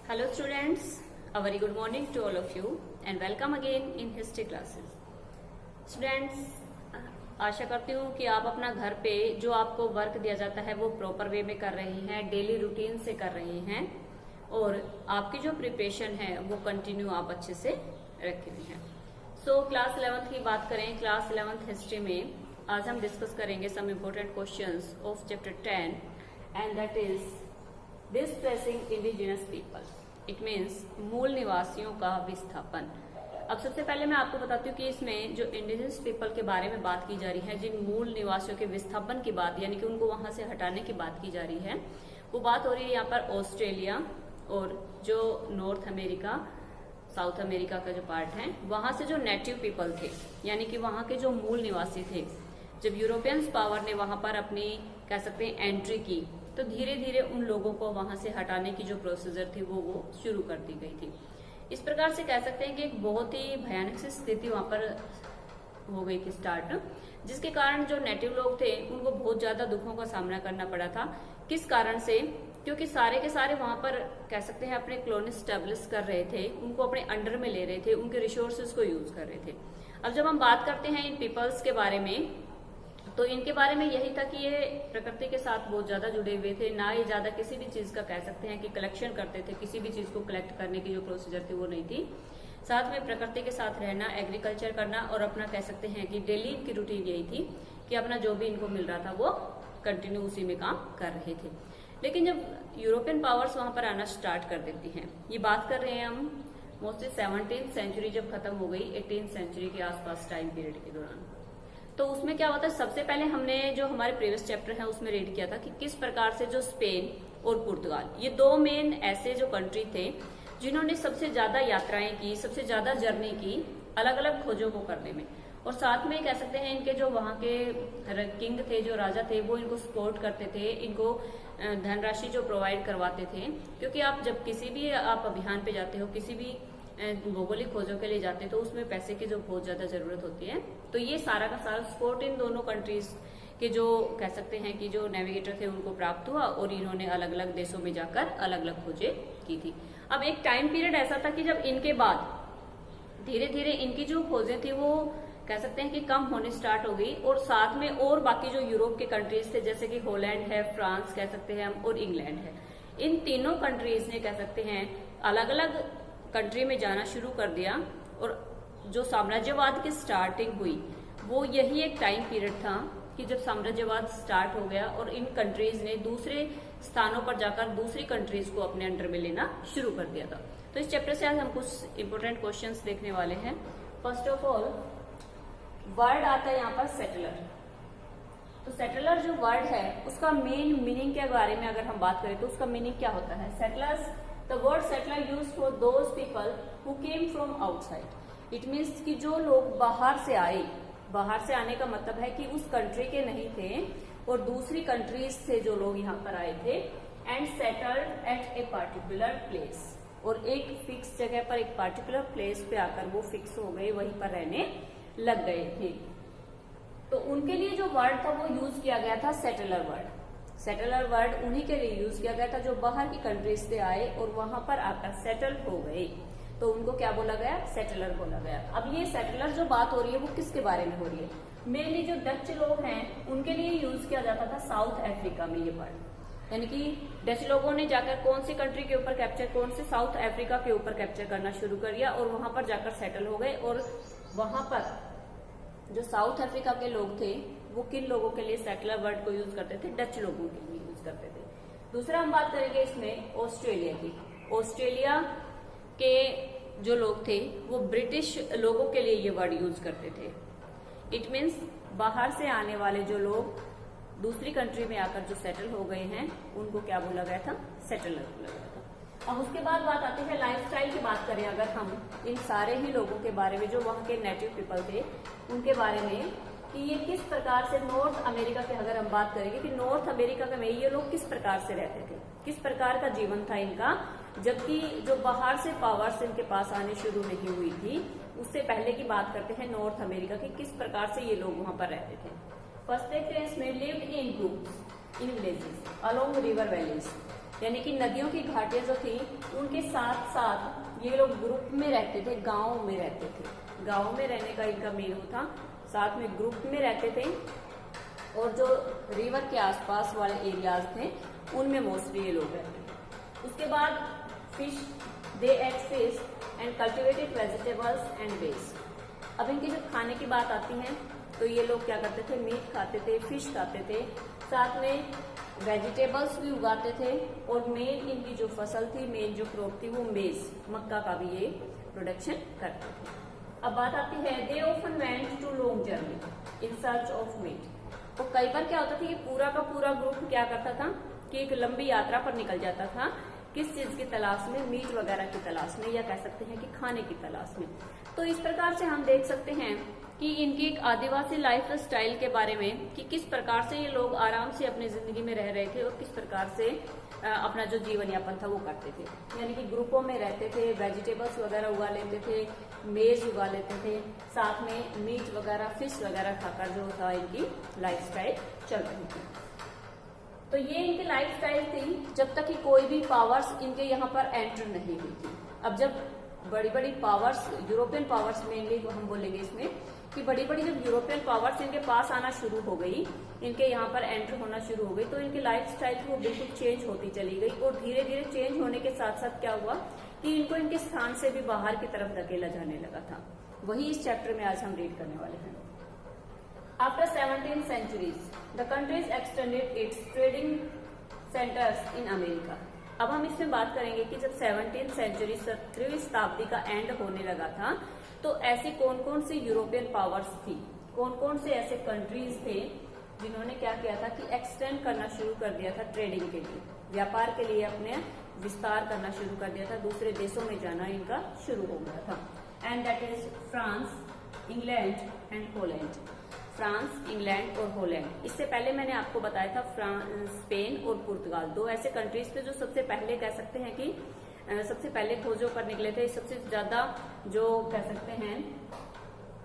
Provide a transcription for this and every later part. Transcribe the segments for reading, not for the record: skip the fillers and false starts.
Hello students, a very good morning to all of you and welcome again in history classes. Students, आशा करती हूँ कि आप अपना घर पे जो आपको वर्क दिया जाता है वो प्रॉपर वे में कर रहे हैं, डेली रूटीन से कर रहे हैं और आपकी जो प्रिपरेशन है वो कंटिन्यू आप अच्छे से रख रहे हैं। सो क्लास 11th की बात करें, क्लास 11th हिस्ट्री में आज हम डिस्कस करेंगे some important questions of chapter 10 and that is displacing indigenous people. It means मूल निवासियों का विस्थापन। अब सबसे पहले मैं आपको बताती हूँ कि इसमें जो इंडिजिनस पीपल के बारे में बात की जा रही है, जिन मूल निवासियों के विस्थापन की बात यानी कि उनको वहां से हटाने की बात की जा रही है, वो बात हो रही है यहाँ पर ऑस्ट्रेलिया और जो नॉर्थ अमेरिका, साउथ अमेरिका का जो पार्ट है, वहां से जो नेटिव पीपल थे यानी कि वहां के जो मूल निवासी थे, जब यूरोपियंस पावर ने वहां पर अपनी कह सकते हैं एंट्री की, तो धीरे धीरे उन लोगों को वहां से हटाने की जो प्रोसीजर थी वो शुरू कर दी गई थी। इस प्रकार से कह सकते हैं कि एक बहुत ही भयानक सी स्थिति वहां पर हो गई थी स्टार्ट, जिसके कारण जो नेटिव लोग थे उनको बहुत ज्यादा दुखों का सामना करना पड़ा था। किस कारण से? क्योंकि सारे के सारे वहां पर कह सकते हैं अपने कॉलोनी स्टेब्लिश कर रहे थे, उनको अपने अंडर में ले रहे थे, उनके रिसोर्सेज को यूज कर रहे थे। अब जब हम बात करते हैं इन पीपल्स के बारे में, तो इनके बारे में यही था कि ये प्रकृति के साथ बहुत ज्यादा जुड़े हुए थे, ना ये ज्यादा किसी भी चीज का कह सकते हैं कि कलेक्शन करते थे, किसी भी चीज को कलेक्ट करने की जो प्रोसीजर थी वो नहीं थी। साथ में प्रकृति के साथ रहना, एग्रीकल्चर करना और अपना कह सकते हैं कि डेली इनकी रूटीन यही थी कि अपना जो भी इनको मिल रहा था वो कंटिन्यू उसी में काम कर रहे थे। लेकिन जब यूरोपियन पावर्स वहां पर आना स्टार्ट कर देती हैं, ये बात कर रहे हैं हम मोस्टली 17th सेंचुरी जब खत्म हो गई, 18th सेंचुरी के आसपास टाइम पीरियड के दौरान, तो उसमें क्या होता है, सबसे पहले हमने जो हमारे प्रीवियस चैप्टर है उसमें रीड किया था कि किस प्रकार से जो स्पेन और पुर्तगाल, ये दो मेन ऐसे जो कंट्री थे जिन्होंने सबसे ज्यादा यात्राएं की, सबसे ज्यादा जर्नी की अलग अलग खोजों को करने में, और साथ में कह सकते हैं इनके जो वहां के किंग थे, जो राजा थे, वो इनको सपोर्ट करते थे, इनको धनराशि जो प्रोवाइड करवाते थे। क्योंकि आप जब किसी भी आप अभियान पे जाते हो, किसी भी भौगोलिक खोजों के लिए जाते हैं, तो उसमें पैसे की जो बहुत ज्यादा जरूरत होती है, तो ये सारा का सारा सपोर्ट इन दोनों कंट्रीज के जो कह सकते हैं कि जो नेविगेटर थे उनको प्राप्त हुआ और इन्होंने अलग अलग देशों में जाकर अलग अलग खोजें की थी। अब एक टाइम पीरियड ऐसा था कि जब इनके बाद धीरे धीरे इनकी जो खोजें थी वो कह सकते हैं कि कम होने स्टार्ट हो गई, और साथ में और बाकी जो यूरोप के कंट्रीज थे जैसे कि हॉलैंड है, फ्रांस कह सकते हैं हम, और इंग्लैंड है, इन तीनों कंट्रीज ने कह सकते हैं अलग अलग कंट्री में जाना शुरू कर दिया। और जो साम्राज्यवाद की स्टार्टिंग हुई वो यही एक टाइम पीरियड था कि जब साम्राज्यवाद स्टार्ट हो गया और इन कंट्रीज ने दूसरे स्थानों पर जाकर दूसरी कंट्रीज को अपने अंडर में लेना शुरू कर दिया था। तो इस चैप्टर से आज हम कुछ इंपोर्टेंट क्वेश्चंस देखने वाले हैं। फर्स्ट ऑफ ऑल वर्ड आता है यहाँ पर सेटलर। तो सेटलर जो वर्ड है उसका मेन मीनिंग के बारे में अगर हम बात करें तो उसका मीनिंग क्या होता है? Settlers, the word settler used for those people who came from outside. It means कि जो लोग बाहर से आए, बाहर से आने का मतलब है कि उस कंट्री के नहीं थे और दूसरी कंट्रीज से जो लोग यहाँ पर आए थे, and settled at a particular place, और एक फिक्स जगह पर एक पार्टिकुलर प्लेस पे आकर वो फिक्स हो गए, वहीं पर रहने लग गए थे। तो उनके लिए जो वर्ड था वो यूज किया गया था सेटलर वर्ड। सेटलर वर्ड उन्हीं के लिए यूज किया गया था जो बाहर की कंट्रीज से आए और वहां पर आकर सेटल हो गए, तो उनको क्या बोला गया? सेटलर बोला गया। अब ये सेटलर जो बात हो रही है वो किसके बारे में हो रही है? मेनली जो डच लोग हैं उनके लिए यूज किया जाता था साउथ अफ्रीका में ये वर्ड, यानी कि डच लोगों ने जाकर कौन सी कंट्री के ऊपर कैप्चर, कौन से साउथ अफ्रीका के ऊपर कैप्चर करना शुरू कर दिया और वहां पर जाकर सेटल हो गए। और वहां पर जो साउथ अफ्रीका के लोग थे वो किन लोगों के लिए सेटलर वर्ड को यूज करते थे? डच लोगों के लिए यूज करते थे। दूसरा हम बात करेंगे इसमें ऑस्ट्रेलिया की। ऑस्ट्रेलिया के जो लोग थे वो ब्रिटिश लोगों के लिए ये वर्ड यूज करते थे। इट मीन्स बाहर से आने वाले जो लोग दूसरी कंट्री में आकर जो सेटल हो गए हैं उनको क्या बोला गया था? सेटलर बोला गया था। अब उसके बाद बात आती है लाइफस्टाइल की। बात करें अगर हम इन सारे ही लोगों के बारे में जो वहां के नेटिव पीपल थे उनके बारे में, कि ये किस प्रकार से नॉर्थ अमेरिका के अगर हम बात करेंगे कि नॉर्थ अमेरिका में ये लोग किस प्रकार से रहते थे, किस प्रकार का जीवन था इनका, जबकि जो बाहर से पावर्स इनके पास आने शुरू नहीं हुई थी उससे पहले की बात करते हैं नॉर्थ अमेरिका की, किस प्रकार से ये लोग वहां पर रहते थे। फर्स्ट देखते हैं इसमें lived in groups in villages along river valleys. यानी कि नदियों की घाटियां जो थी उनके साथ साथ ये लोग ग्रुप में रहते थे, गांव में रहते थे। गांव में रहने का इनका मेन वो था, साथ में ग्रुप में रहते थे। और जो रिवर के आसपास वाले एरियाज थे उनमें मोस्टली ये लोग रहते थे। उसके बाद fish, they ate fish and cultivated vegetables and base. अब इनकी जब खाने की बात आती है तो ये लोग क्या करते थे, मीट खाते थे, फिश खाते थे, साथ में वेजिटेबल्स भी उगाते थे। और मेन इनकी जो फसल थी, मेन जो क्रॉप थी वो मेज, मक्का का भी ये प्रोडक्शन करते थे। अब बात आती है, they often went to long journey in search of meat. तो कई बार क्या होता था, ये पूरा का पूरा ग्रुप क्या करता था कि एक लंबी यात्रा पर निकल जाता था, किस चीज की तलाश में, मीट वगैरह की तलाश में, या कह सकते हैं कि खाने की तलाश में। तो इस प्रकार से हम देख सकते हैं कि इनकी एक आदिवासी लाइफ स्टाइल के बारे में, कि किस प्रकार से ये लोग आराम से अपनी जिंदगी में रह रहे थे और किस प्रकार से अपना जो जीवन यापन था वो करते थे। यानी कि ग्रुपों में रहते थे, वेजिटेबल्स वगैरह उगा लेते थे, मेज उगा लेते थे, साथ में मीट वगैरह, फिश वगैरह खाकर जो था इनकी लाइफस्टाइल चल रही थी। तो ये इनकी लाइफस्टाइल थी जब तक कि कोई भी पावर्स इनके यहाँ पर एंटर नहीं हुई थी। अब जब बड़ी बड़ी पावर्स, यूरोपियन पावर्स मेनली हम बोलेंगे इसमें, कि बड़ी बड़ी जब यूरोपियन पावर्स इनके पास आना शुरू हो गई, इनके यहाँ पर एंटर होना शुरू हो गई, तो इनकी लाइफस्टाइल थी वो बिल्कुल चेंज होती चली गई। और धीरे धीरे चेंज होने के साथ साथ क्या हुआ कि इनको इनके स्थान से भी बाहर की तरफ धकेला जाने लगा था। वही इस चैप्टर में आज हम रीड करने वाले हैं। After 17th centuries, the countries extended its trading centers in America. अब हम इसमें बात करेंगे कि जब 17th सेंचुरी, 17वीं शताब्दी का एंड होने लगा था, तो ऐसी कौन कौन सी यूरोपियन पावर्स थी, कौन कौन से ऐसे कंट्रीज थे जिन्होंने क्या किया था कि एक्सटेंड करना शुरू कर दिया था ट्रेडिंग के लिए, व्यापार के लिए अपने विस्तार करना शुरू कर दिया था, दूसरे देशों में जाना इनका शुरू हो गया था। And that is France, England and Holland. France, England और हॉलैंड। इससे पहले मैंने आपको बताया था स्पेन और पुर्तगाल, दो ऐसे कंट्रीज थे जो सबसे पहले कह सकते हैं कि सबसे पहले खोजों पर निकले थे। सबसे ज्यादा जो कह सकते हैं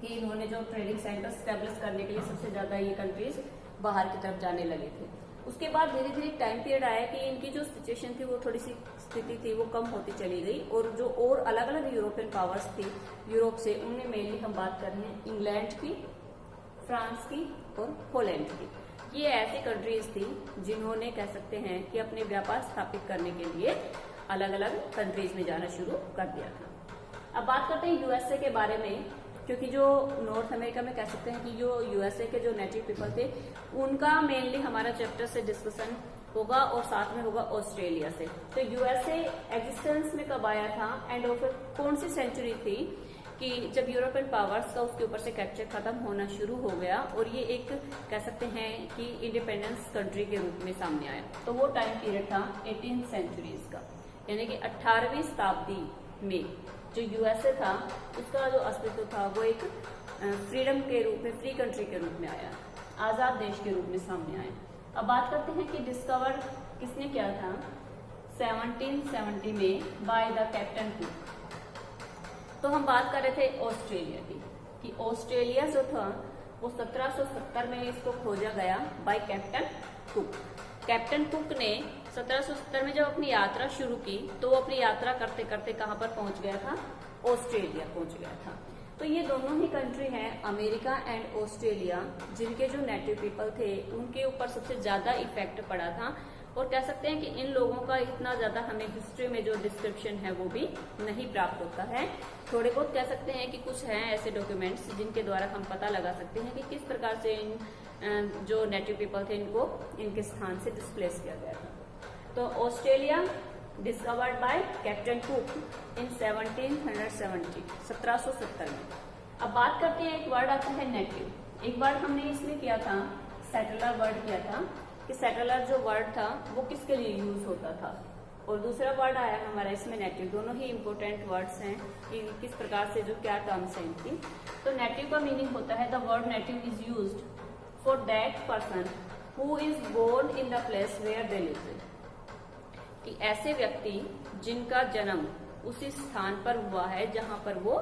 कि इन्होंने जो ट्रेडिंग सेंटर स्टैब्लिश करने के लिए सबसे ज्यादा ये कंट्रीज बाहर की तरफ जाने लगे थे। उसके बाद धीरे धीरे टाइम पीरियड आया कि इनकी जो सिचुएशन थी, वो थोड़ी सी स्थिति थी वो कम होती चली गई। और जो और अलग अलग यूरोपियन पावर्स थी यूरोप से, उनमें मेनली हम बात कर रहे हैं इंग्लैंड की, फ्रांस की और हॉलैंड की। ये ऐसी कंट्रीज थी जिन्होंने कह सकते हैं कि अपने व्यापार स्थापित करने के लिए अलग अलग कंट्रीज में जाना शुरू कर दिया था। अब बात करते हैं यूएसए के बारे में, क्योंकि जो नॉर्थ अमेरिका में कह सकते हैं कि जो यूएसए के जो नेटिव पीपल थे उनका मेनली हमारा चैप्टर से डिस्कशन होगा, और साथ में होगा ऑस्ट्रेलिया से। तो यूएसए एग्जिस्टेंस में कब आया था एंड और फिर कौन सी सेंचुरी थी कि जब यूरोपियन पावर्स का उसके ऊपर से कैप्चर खत्म होना शुरू हो गया और ये एक कह सकते हैं कि इंडिपेंडेंस कंट्री के रूप में सामने आया। तो वो टाइम पीरियड था 18th सेंचुरीज का, यानी कि 18वीं शताब्दी में जो यूएसए था उसका जो अस्तित्व था वो एक फ्रीडम के रूप में, फ्री कंट्री के रूप में आया, आजाद देश के रूप में सामने आया। अब बात करते हैं कि डिस्कवर किसने किया था 1770 में बाय द कैप्टन कुक। तो हम बात कर रहे थे ऑस्ट्रेलिया की, कि ऑस्ट्रेलिया जो था वो 1770 में इसको खोजा गया by captain Cook. Captain Cook ने 1770 में जब अपनी यात्रा शुरू की तो वो अपनी यात्रा करते करते कहां पर पहुंच गया था, ऑस्ट्रेलिया पहुंच गया था। तो ये दोनों ही कंट्री हैं, अमेरिका एंड ऑस्ट्रेलिया, जिनके जो नेटिव पीपल थे उनके ऊपर सबसे ज्यादा इफेक्ट पड़ा था। और कह सकते हैं कि इन लोगों का इतना ज्यादा हमें हिस्ट्री में जो डिस्क्रिप्शन है वो भी नहीं प्राप्त होता है। थोड़े बहुत कह सकते हैं कि कुछ हैं ऐसे डॉक्यूमेंट्स जिनके द्वारा हम पता लगा सकते हैं कि किस प्रकार से इन जो नेटिव पीपल थे इनको इनके स्थान से डिस्प्लेस किया गया था। तो Australia discovered by captain Cook in 1770 में। अब बात करते हैं, एक वर्ड आता है नेटिव। एक वर्ड हमने इसमें किया था, सेटलर वर्ड किया था, कि सेटलर जो वर्ड था वो किसके लिए यूज होता था, और दूसरा वर्ड आया हमारा इसमें नेटिव। दोनों ही इंपॉर्टेंट वर्ड्स हैं कि किस प्रकार से जो क्या टर्म्स हैं इनकी। तो नेटिव का मीनिंग होता है, the word native is used for that person who is born in the place where they live, कि ऐसे व्यक्ति जिनका जन्म उसी स्थान पर हुआ है जहां पर वो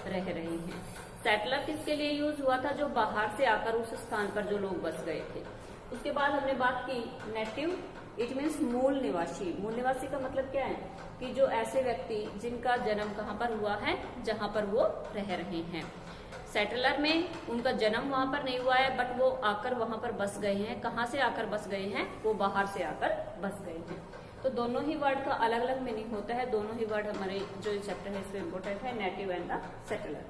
रह रहे हैं। सेटलर किसके लिए यूज हुआ था, जो बाहर से आकर उस स्थान पर जो लोग बस गए थे। उसके बाद हमने बात की नेटिव इट मीन्स मूल निवासी। मूल निवासी का मतलब क्या है कि जो ऐसे व्यक्ति जिनका जन्म कहाँ पर हुआ है, जहां पर वो रह रहे हैं। सेटलर में उनका जन्म वहां पर नहीं हुआ है, बट वो आकर वहां पर बस गए हैं। कहाँ से आकर बस गए हैं? वो बाहर से आकर बस गए हैं। तो दोनों ही वर्ड का अलग अलग मीनिंग होता है। दोनों ही वर्ड हमारे जो चैप्टर है इसमें इम्पोर्टेंट है, native and the settler.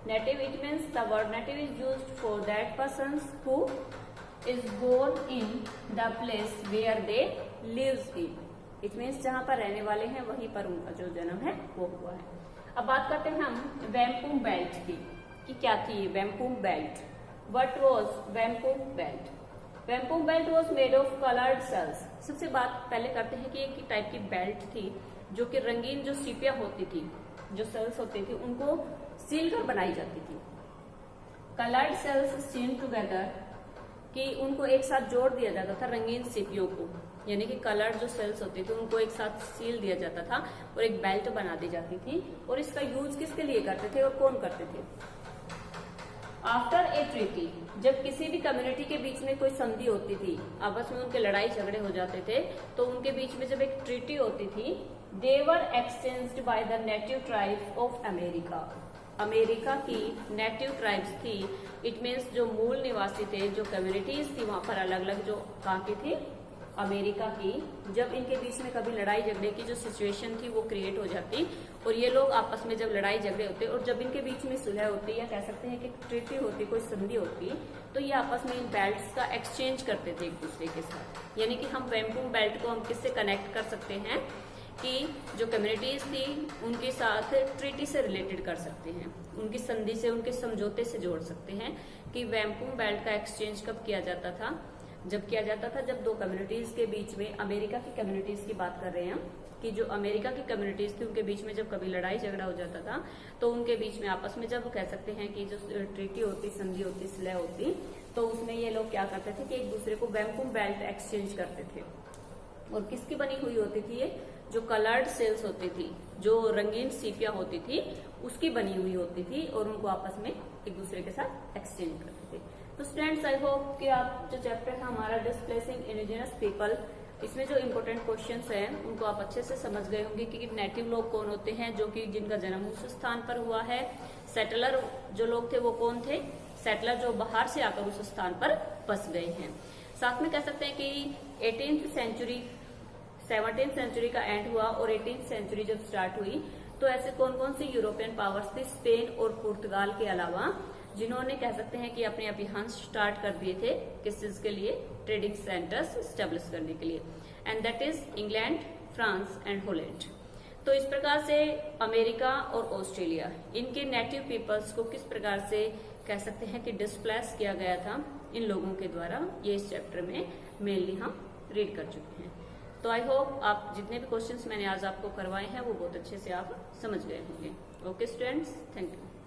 Native it means the word native is used for that person who is born in the place where they lives in. It means जहां पर रहने वाले हैं वहीं पर उनका जो जन्म है वो हुआ है। अब बात करते हैं हम वैम्पूम बेल्ट की, कि क्या थी ये wampum belt. What was wampum belt? Wampum belt was made of coloured shells. सबसे बात पहले करते हैं कि एक टाइप की बेल्ट थी जो कि रंगीन जो सीपियां होती थी, जो सेल्स होती थी, उनको सील कर बनाई जाती थी। कलर्ड सेल्स सीन टुगेदर, कि उनको एक साथ जोड़ दिया जाता था रंगीन सीपियों को, यानी कि कलर्ड जो सेल्स होते थे उनको एक साथ सील दिया जाता था और एक बेल्ट बना दी जाती थी। और इसका यूज किसके लिए करते थे और कौन करते थे? आफ्टर ए ट्रीटी, जब किसी भी कम्युनिटी के बीच में कोई संधि होती थी, आपस में उनके लड़ाई झगड़े हो जाते थे, तो उनके बीच में जब एक ट्रीटी होती थी, they were exchanged by the native tribes of America. America की नेटिव ट्राइब्स थी, इट मीन्स जो मूल निवासी थे, जो कम्युनिटीज थी वहां पर अलग अलग, जो कहाँ की थी? अमेरिका की। जब इनके बीच में कभी लड़ाई झगड़े की जो सिचुएशन थी वो क्रिएट हो जाती और ये लोग आपस में जब लड़ाई झगड़े होते और जब इनके बीच में सुलह होती, या कह सकते हैं कि ट्रीटी होती, कोई संधि होती, तो ये आपस में इन बेल्ट्स का एक्सचेंज करते थे एक दूसरे के साथ। यानी कि हम वैम्पूम बेल्ट को हम किससे कनेक्ट कर सकते हैं कि जो कम्युनिटीज थी उनके साथ ट्रीटी से रिलेटेड कर सकते हैं, उनकी संधि से, उनके समझौते से जोड़ सकते हैं कि वैम्पूम बेल्ट का एक्सचेंज कब किया जाता था? जब किया जाता था जब दो कम्युनिटीज के बीच में, अमेरिका की कम्युनिटीज की बात कर रहे हैं कि जो अमेरिका की कम्युनिटीज थी उनके बीच में जब कभी लड़ाई झगड़ा हो जाता था, तो उनके बीच में आपस में जब कह सकते हैं कि जो ट्रीटी होती, संधि होती, सुलह होती, तो उसमें ये लोग क्या करते थे कि एक दूसरे को वैम्पूम बेल्ट एक्सचेंज करते थे। और किसकी बनी हुई होती थी ये? जो कलर्ड सेल्स होती थी, जो रंगीन सीपियां होती थी, उसकी बनी हुई होती थी और उनको आपस में एक दूसरे के साथ एक्सचेंज करते थे। तो स्टूडेंट्स, आई होप कि आप जो चैप्टर है हमारा डिस्प्लेसिंग इंडिजिनस पीपल, इसमें जो इम्पोर्टेंट क्वेश्चंस हैं उनको आप अच्छे से समझ गए होंगे कि नेटिव लोग कौन होते हैं, जो कि जिनका जन्म उस स्थान पर हुआ है। सेटलर जो लोग थे वो कौन थे? सेटलर जो बाहर से आकर उस स्थान पर बस गए हैं। साथ में कह सकते हैं कि 18th सेंचुरी, 17th सेंचुरी का एंड हुआ और 18th सेंचुरी जब स्टार्ट हुई तो ऐसे कौन कौन सी यूरोपियन पावर्स थी स्पेन और पुर्तगाल के अलावा, जिन्होंने कह सकते हैं कि अपने अभियान स्टार्ट कर दिए थे किस चीज के लिए? ट्रेडिंग सेंटर्स स्टेब्लिश करने के लिए, and that is England, France and Holland. तो इस प्रकार से अमेरिका और ऑस्ट्रेलिया, इनके नेटिव पीपल्स को किस प्रकार से कह सकते हैं कि डिस्प्लेस किया गया था इन लोगों के द्वारा, ये इस चैप्टर में मेनली हम रीड कर चुके हैं। तो आई होप आप जितने भी क्वेश्चंस मैंने आज आपको करवाए हैं वो बहुत अच्छे से आप समझ गए होंगे। Okay students, thank you.